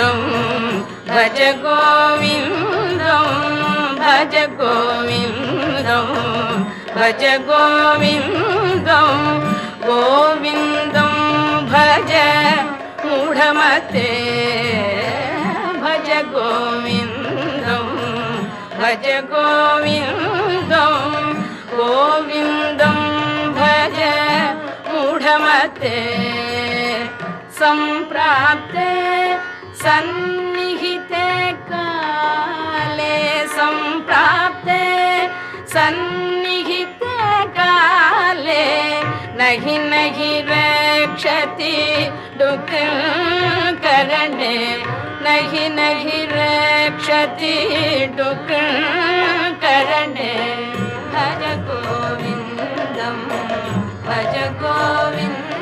गोविन्दं भज गोविन्दं भज गोविन्दं भज गोविन्दं गोविन्दं भज मूढमते भज गोविन्दं भज गोविन्दं गोविन्दं भज मूढमते सम्प्राप्ते सन्निहिते काले सम्प्राप्ते सन्निहिते काले नहि नहि रक्षति दुःखकरणे नहि नहि रक्षति दुःखकरणे भज गोविन्दं भज गोविन्दं